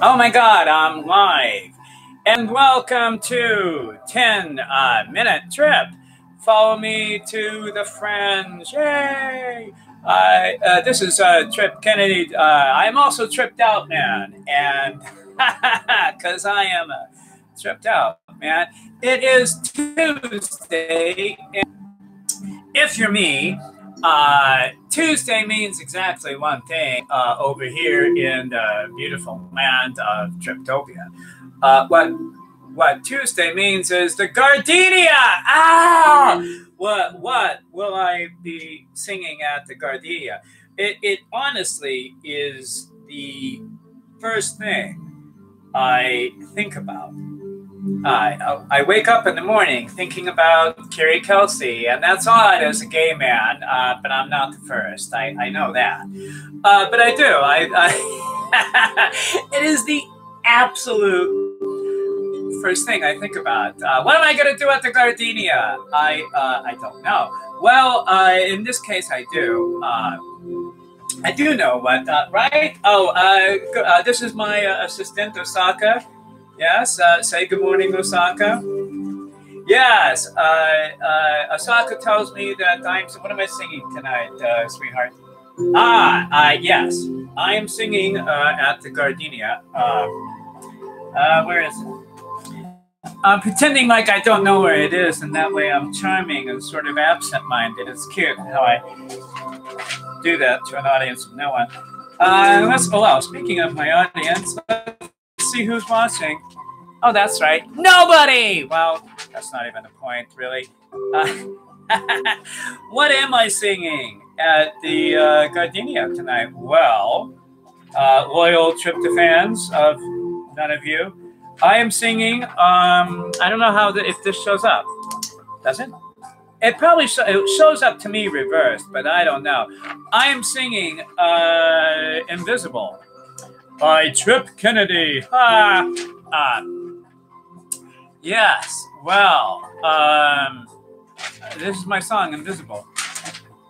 Oh my God, I'm live. And welcome to 10-minute trip. Follow me to the Fringe. Yay! This is Trip Kennedy. I'm also tripped out, man. And because I am tripped out, man. It is Tuesday. And if you're me, Tuesday means exactly one thing over here in the beautiful land of Triptopia. What Tuesday means is the Gardenia. What will I be singing at the Gardenia? It honestly is the first thing I think about. I wake up in the morning thinking about Keri Kelsey, and that's odd as a gay man, but I'm not the first. I know that. But I do. It is the absolute first thing I think about. What am I going to do at the Gardenia? I don't know. Well, in this case, I do. I do know what, right? Oh, this is my assistant, Osaka. Yes, say good morning, Osaka. Yes, Osaka tells me that what am I singing tonight, sweetheart? Yes, I am singing at the Gardenia. Where is it? I'm pretending like I don't know where it is, and that way I'm charming and sort of absent-minded. It's cute how I do that to an audience of no one. Speaking of my audience, let's see who's watching. Oh, that's right. Nobody! Well, that's not even the point, really. What am I singing at the Gardenia tonight? Well, loyal Tryptophans of none of you, I am singing, I don't know if this shows up. Does it? It probably it shows up to me reversed, but I don't know. I am singing Invisible by Trip Kennedy. Yes, well, this is my song, Invisible.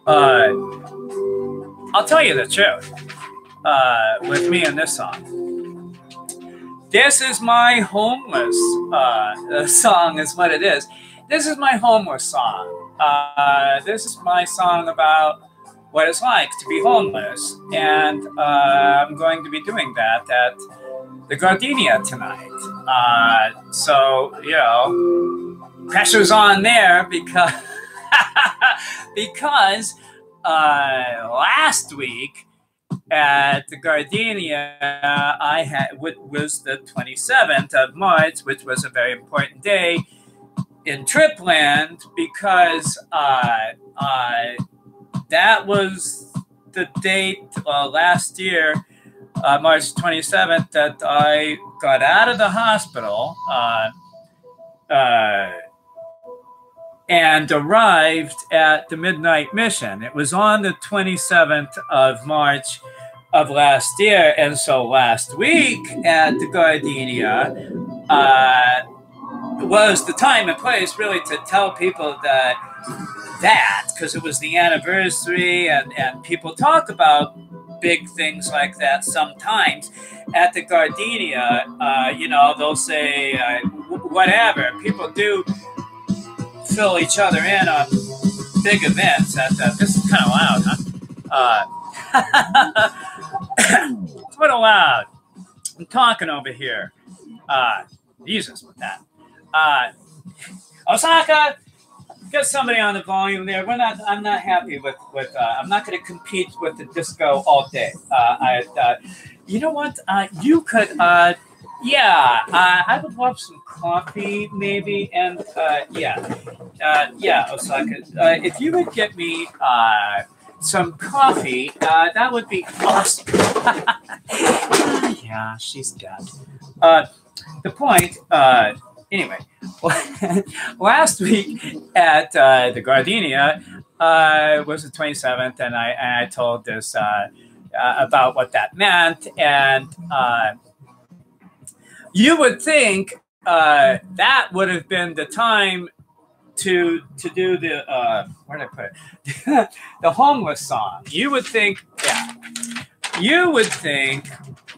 I'll tell you the truth with me in this song. This is my homeless song is what it is. This is my homeless song. This is my song about what it's like to be homeless. And I'm going to be doing that at the Gardenia tonight. So, you know, pressure's on there because, because last week, at the Gardenia, was the 27th of March, which was a very important day in Tripland because that was the date last year, March 27th, that I got out of the hospital and arrived at the Midnight Mission. It was on the 27th of March of last year, and so last week at the Gardenia was the time and place really to tell people that because it was the anniversary, and people talk about big things like that sometimes at the Gardenia. You know, they'll say whatever. People do fill each other in on big events. This is kind of loud, huh? It's a little loud. I'm talking over here. Jesus with that. Osaka, get somebody on the volume there. I'm not happy with I'm not going to compete with the disco all day. You know what? You could. I would love some coffee, maybe, and Osaka. If you would get me some coffee, that would be awesome. Yeah, she's dead. The point, anyway, last week at the Gardenia was the 27th, and I told this about what that meant, and you would think that would have been the time to do the where did I put it? The homeless song. You would think, you would think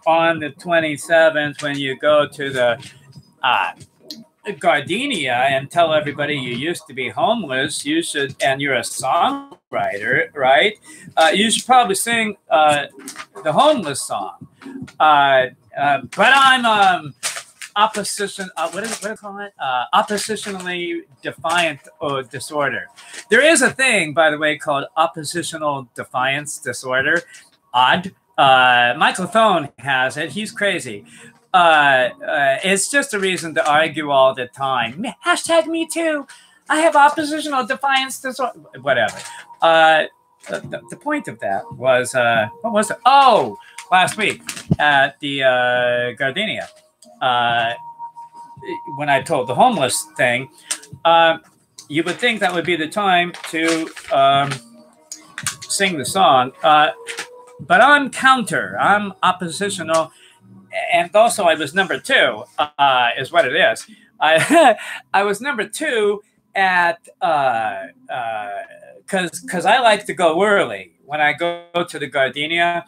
on the 27th, when you go to the Gardenia and tell everybody you used to be homeless, you should, and you're a songwriter, right? You should probably sing the homeless song. But I'm opposition. What do you call it? Oppositionally defiant disorder. There is a thing, by the way, called oppositional defiance disorder. Odd. Michael Thone has it. He's crazy. It's just a reason to argue all the time. Hashtag me too. I have oppositional defiance disorder. Whatever. The point of that was, what was it? Oh, last week at the Gardenia, when I told the homeless thing, you would think that would be the time to sing the song. But I'm counter. I'm oppositional. And also I was number 2, is what it is. I was number 2 at, because I like to go early. When I go to the Gardenia,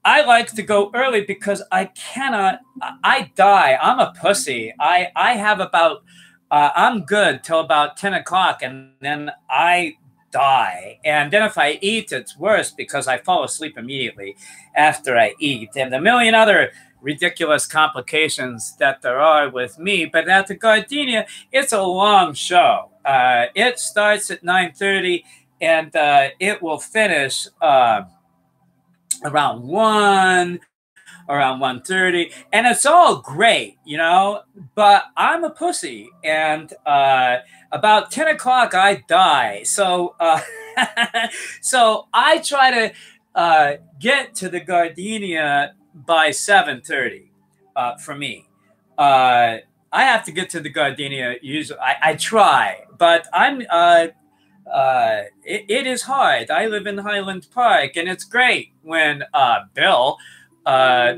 I like to go early because I die. I'm a pussy. I have about, I'm good till about 10 o'clock and then I die. And then if I eat, it's worse because I fall asleep immediately after I eat. And a million other ridiculous complications that there are with me. But at the Gardenia, it's a long show. It starts at 9:30 and it will finish around 1, around 1:30, and it's all great, you know, but I'm a pussy, and about 10 o'clock I die. So so I try to get to the Gardenia by 7:30 for me. I have to get to the Gardenia usually. I try, but it is hard. I live in Highland Park, and it's great when Bill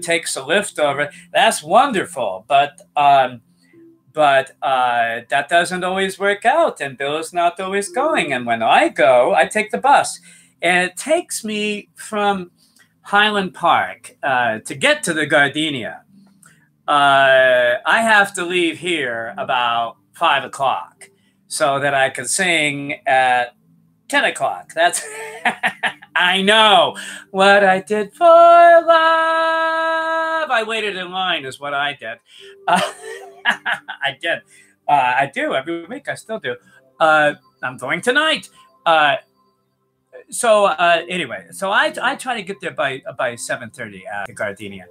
takes a lift over. That's wonderful, but that doesn't always work out, and Bill is not always going. And when I go, I take the bus, and it takes me from Highland Park to get to the Gardenia. I have to leave here about 5 o'clock so that I can sing at 10 o'clock. That's, I know what I did for love. I waited in line is what I did. I did. I do every week. I still do. I'm going tonight. Anyway, so I try to get there by 7:30 at the Gardenia.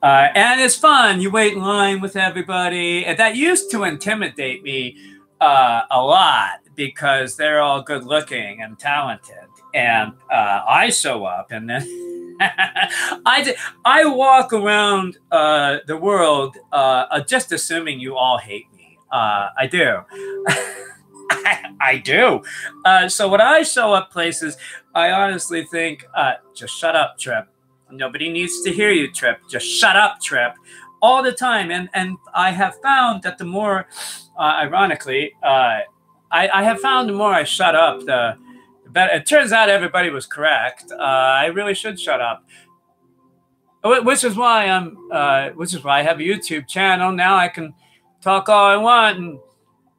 And it's fun. You wait in line with everybody. And that used to intimidate me a lot because they're all good looking and talented. And I show up and then I walk around the world just assuming you all hate me. I do. I do. So when I show up places, I honestly think, just shut up, Trip. Nobody needs to hear you, Trip. Just shut up, Trip. All the time. And I have found that the more, ironically, I have found the more I shut up, the better. It turns out everybody was correct. I really should shut up. Which is why I have a YouTube channel. Now I can talk all I want and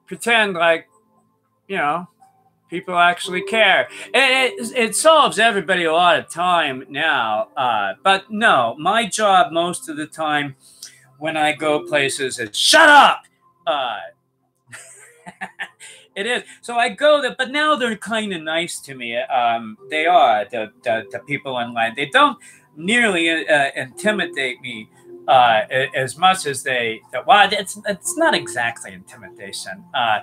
pretend like, you know, people actually care. It solves everybody a lot of time now. But no, my job most of the time when I go places is shut up. It is. So I go there, but now they're kind of nice to me. They are, the people online. They don't nearly intimidate me as much as they. Well, it's not exactly intimidation. No,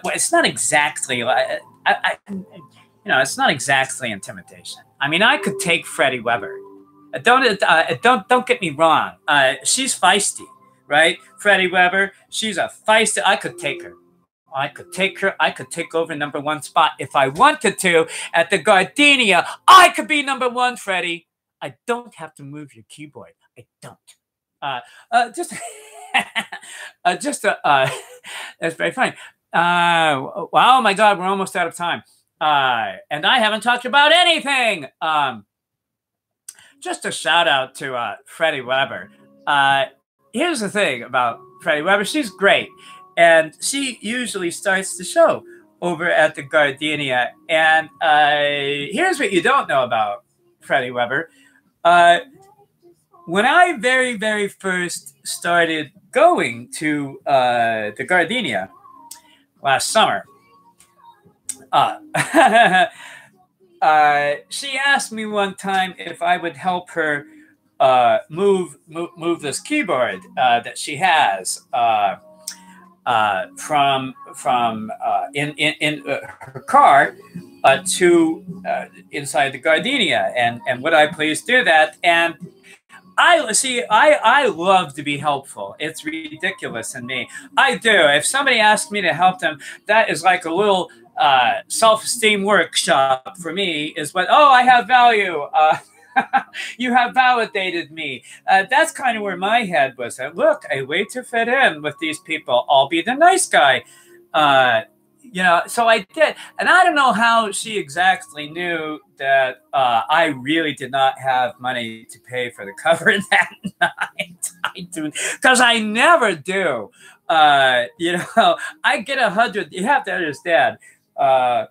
it's not exactly. It's not exactly intimidation. I mean, I could take Freddie Webber. Don't get me wrong. She's feisty, right? Freddie Webber. She's a feisty. I could take her. I could take her. I could take over #1 spot if I wanted to at the Gardenia. I could be #1, Freddie. I don't have to move your keyboard. I don't. That's very funny. Oh my God, we're almost out of time. And I haven't talked about anything. just a shout out to Freddie Webber. Here's the thing about Freddie Webber. She's great. And she usually starts the show over at the Gardenia. And here's what you don't know about Freddie Webber. When I very, very first started going to the Gardenia last summer, she asked me one time if I would help her move this keyboard that she has from in her car to inside the Gardenia, and would I please do that? And I love to be helpful. It's ridiculous in me. I do. If somebody asks me to help them, that is like a little self-esteem workshop for me. Is what, oh, I have value. You have validated me. That's kind of where my head was at. Look, I wait to fit in with these people. I'll be the nice guy. You know, so I did. And I don't know how she exactly knew that I really did not have money to pay for the cover that night. I do, because I never do. You know, I get $100. You have to understand. I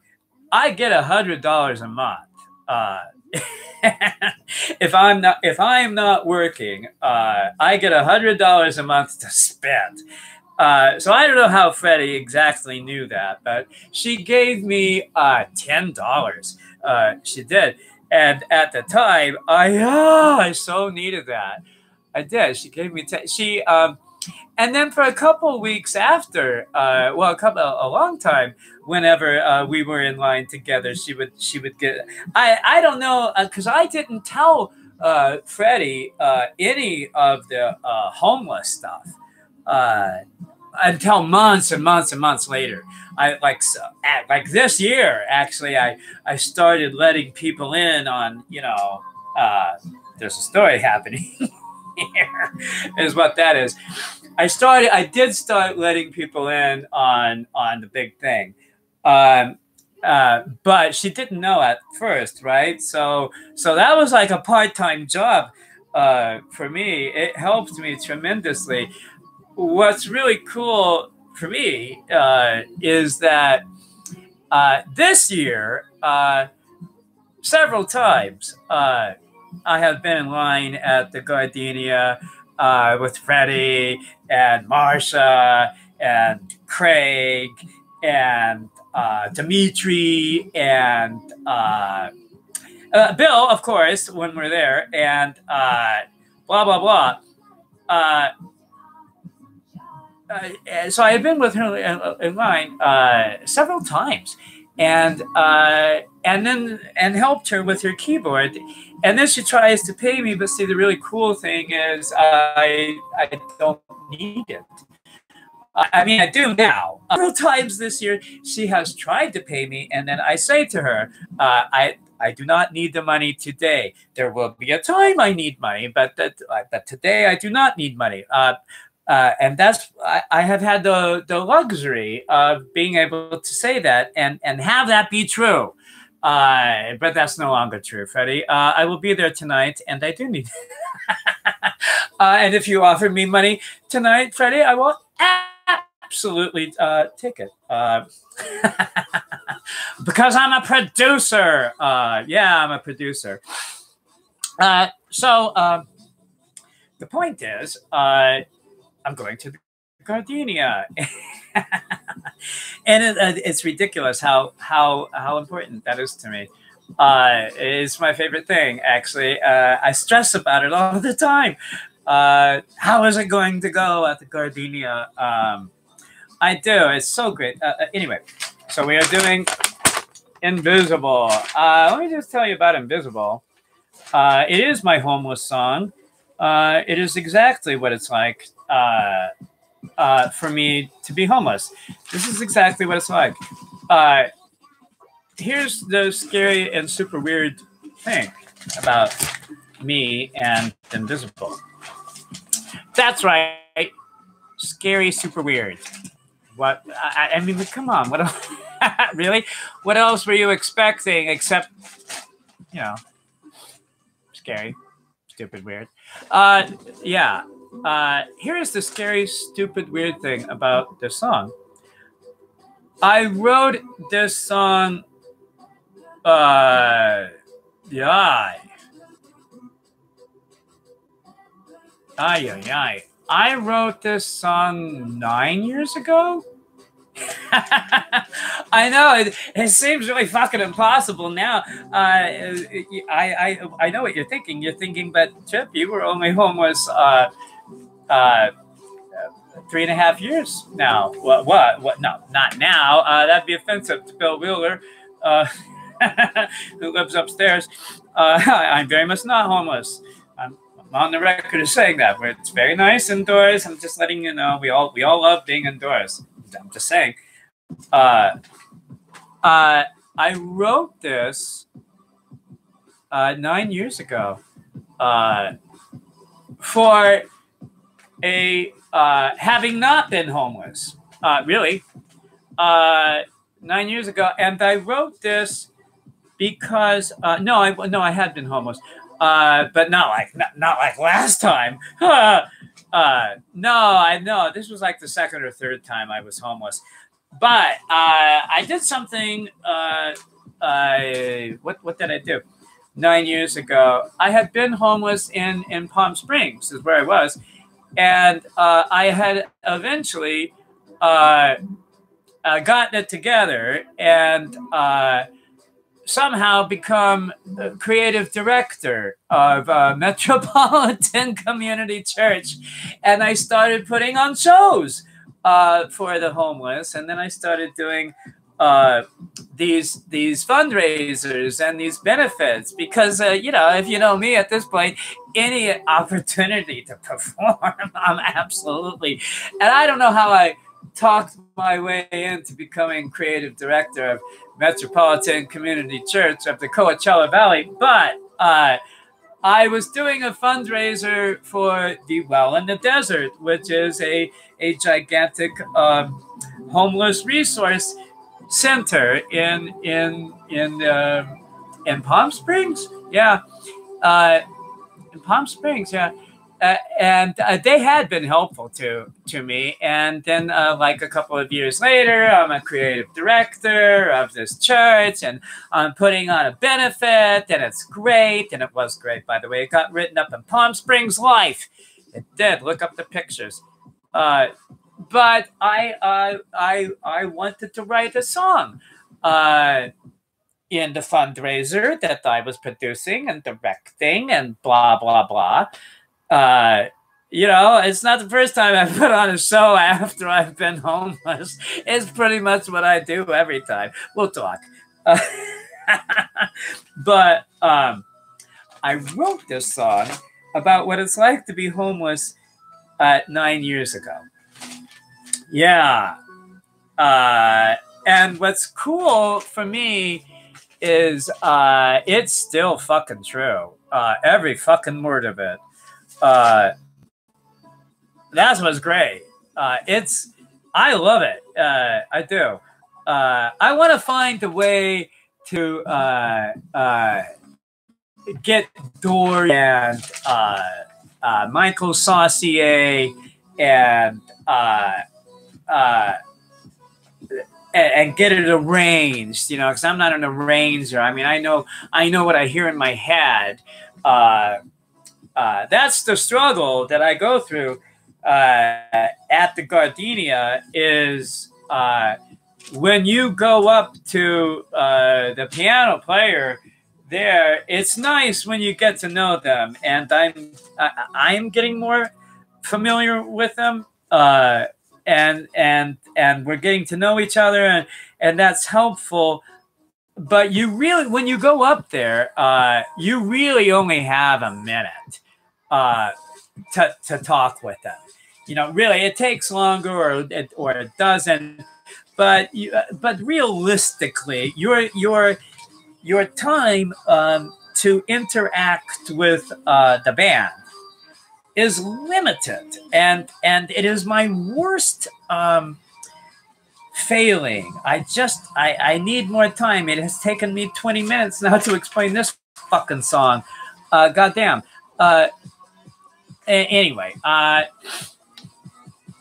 get $100 a month. If I'm not working, I get $100 a month to spend. So I don't know how Freddie exactly knew that, but she gave me $10. She did, and at the time, I so needed that. I did. She gave me 10. And then for a couple of weeks after, a long time, whenever we were in line together, she would get. I don't know, because I didn't tell Freddie any of the homeless stuff until months and months and months later. Like this year, actually, I started letting people in on, you know, there's a story happening here, is what that is. I did start letting people in on the big thing. But she didn't know at first, right? So that was like a part-time job for me. It helped me tremendously. What's really cool for me is that this year, several times, I have been in line at the Gardenia with Freddie and Marsha and Craig and Dimitri and Bill, of course, when we're there, and blah, blah, blah. So I have been with her in line several times, and helped her with her keyboard, and then she tries to pay me. But see, the really cool thing is I don't need it. I mean, I do now. Several times this year, she has tried to pay me, and then I say to her, I do not need the money today. There will be a time I need money, but today I do not need money. And that's, I have had the luxury of being able to say that and have that be true. But that's no longer true, Freddie. I will be there tonight, and I do need it. And if you offer me money tonight, Freddie, I will absolutely take it. Because I'm a producer. Yeah, I'm a producer. So the point is, I'm going to the Gardenia. And it's ridiculous how important that is to me. It's my favorite thing, actually. I stress about it all the time. How is it going to go at the Gardenia? I do. It's so great. Anyway, so we are doing Invisible. Let me just tell you about Invisible. It is my homeless song. It is exactly what it's like for me to be homeless. This is exactly what it's like. Here's the scary and super weird thing about me and Invisible. That's right. Scary, super weird. What? I mean, come on. What else? Really? What else were you expecting except, you know, scary? stupid, weird. Yeah. Here's the scary, stupid, weird thing about this song. I wrote this song, yeah. I wrote this song 9 years ago. I know it seems really fucking impossible now. I know what you're thinking. You're thinking, but Chip, you were only homeless 3.5 years now. What? No, not now. That'd be offensive to Bill Wheeler, who lives upstairs. I'm very much not homeless. I'm on the record as saying that. But it's very nice indoors. I'm just letting you know we all love being indoors. I'm just saying. I wrote this 9 years ago for a having not been homeless, really, 9 years ago, and I wrote this because no, I had been homeless, but not like last time. No, this was like the second or third time I was homeless. But I did something. What did I do? 9 years ago, I had been homeless in Palm Springs, is where I was, and I had eventually gotten it together and somehow become creative director of Metropolitan Community Church, and I started putting on shows for the homeless, and then I started doing these fundraisers and these benefits because if you know me at this point, any opportunity to perform, I'm absolutely. And I don't know how I talked my way into becoming creative director of Metropolitan Community Church of the Coachella Valley, but I was doing a fundraiser for the Well in the Desert, which is a gigantic homeless resource center in Palm Springs. Yeah, in Palm Springs. Yeah. And they had been helpful to me. And then like a couple of years later, I'm a creative director of this church, and I'm putting on a benefit, and it's great. And it was great, by the way. It got written up in Palm Springs Life. It did. Look up the pictures. But I wanted to write a song in the fundraiser that I was producing and directing and blah, blah, blah. It's not the first time I've put on a show after I've been homeless. It's pretty much what I do every time. We'll talk. But I wrote this song about what it's like to be homeless 9 years ago. Yeah. And what's cool for me is it's still fucking true. Every fucking word of it. That's what's great. I love it. I do. I want to find a way to get Dory and Michael Saucier and get it arranged, because I'm not an arranger. I mean, I know what I hear in my head. That's the struggle that I go through at the Gardenia is when you go up to the piano player there, it's nice when you get to know them, and I'm getting more familiar with them, and we're getting to know each other, and that's helpful. But when you go up there, you really only have a minute to talk with them. Really, it takes longer, or it doesn't. But realistically, your time to interact with the band is limited, and it is my worst failing. I need more time. It has taken me 20 minutes now to explain this fucking song. Goddamn. Anyway,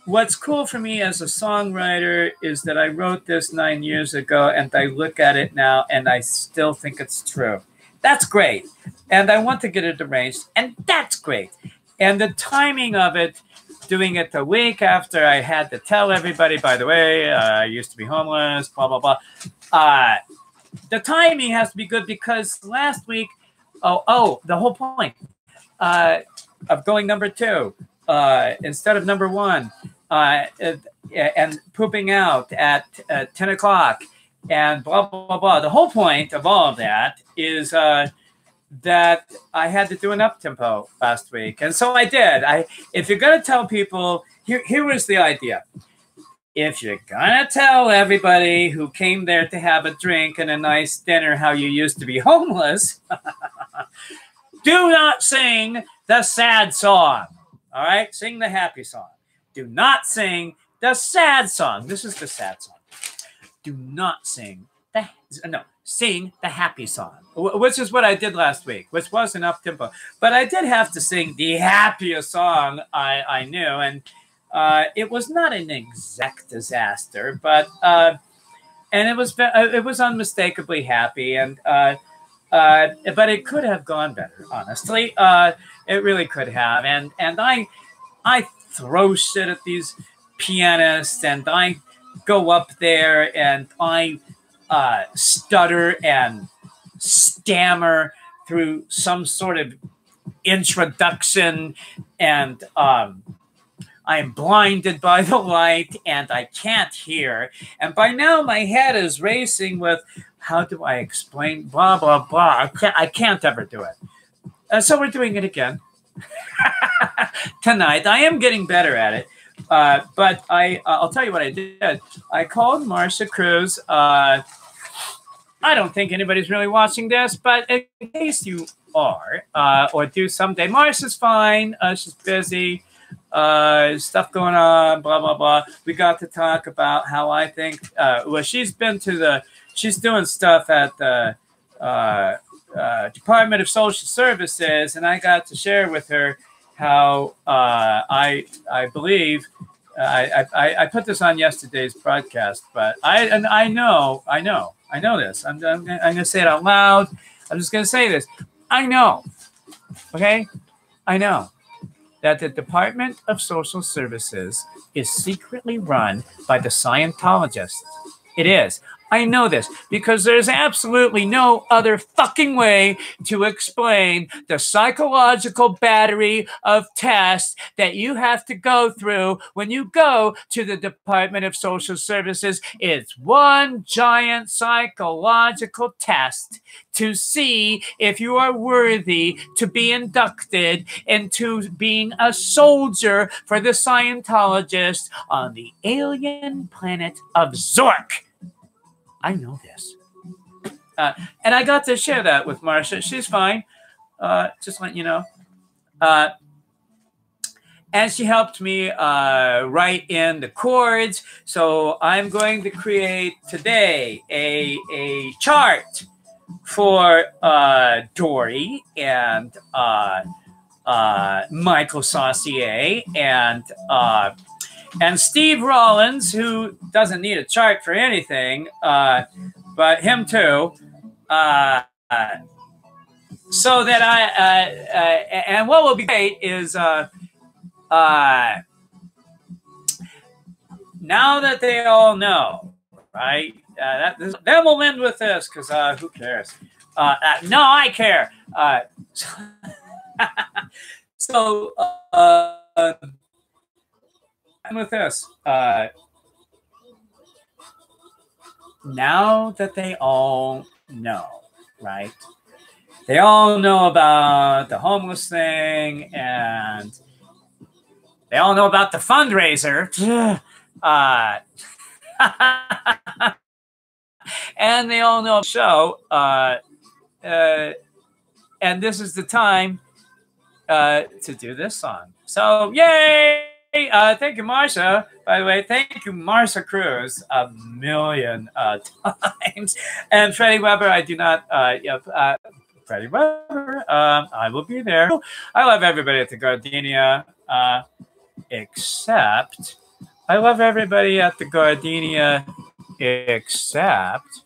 what's cool for me as a songwriter is that I wrote this 9 years ago, and I look at it now, and I still think it's true. That's great. And I want to get it arranged, and that's great. And the timing of it, doing it the week after I had to tell everybody, by the way, I used to be homeless, blah, blah, blah. The timing has to be good because last week, the whole point of going number 2 instead of number 1 and pooping out at 10 o'clock and blah, blah, blah. The whole point of all of that is that I had to do an up-tempo last week. And so I did. If you're going to tell people, here was the idea. If you're going to tell everybody who came there to have a drink and a nice dinner how you used to be homeless, do not sing the sad song. All right? Sing the happy song. Do not sing the sad song. This is the sad song. Do not sing sing the happy song, which is what I did last week, which was an up-tempo. But I did have to sing the happiest song I knew, and it was not an exact disaster, but and it was unmistakably happy, and but it could have gone better, honestly. It really could have, and I throw shit at these pianists, and I go up there and I stutter and stammer through some sort of introduction, and I am blinded by the light and I can't hear. And by now my head is racing with, how do I explain blah, blah, blah. I can't ever do it. So we're doing it again tonight. I am getting better at it. But I'll tell you what I did. I called Marsha Cruz. I don't think anybody's really watching this, but in case you are, or do someday, Marsha's fine. She's busy. Stuff going on, blah, blah, blah. We got to talk about how I think, she's doing stuff at the Department of Social Services, and I got to share with her how I believe I put this on yesterday's broadcast, but I know this. I'm going to say it out loud. I'm just going to say this. I know, okay? I know that the Department of Social Services is secretly run by the Scientologists. It is. I know this because there's absolutely no other fucking way to explain the psychological battery of tests that you have to go through when you go to the Department of Social Services. It's one giant psychological test to see if you are worthy to be inducted into being a soldier for the Scientologists on the alien planet of Zork. I know this. And I got to share that with Marsha. She's fine. Just letting you know. And she helped me write in the chords. So I'm going to create today a chart for Dory and Michael Saucier and Steve Rollins, who doesn't need a chart for anything, but him too. So that and what will be great is now that they all know, right? Then we'll end with this because who cares? No, I care. So. With this, now that they all know, right? They all know about the homeless thing, and they all know about the fundraiser. And they all know the show. And this is the time to do this song. So, yay! Thank you, Marsha. By the way, thank you, Marsha Cruz, a million times. And Freddie Webber, I do not. Freddie Webber. I will be there. I love everybody at the Gardenia, except I love everybody at the Gardenia, except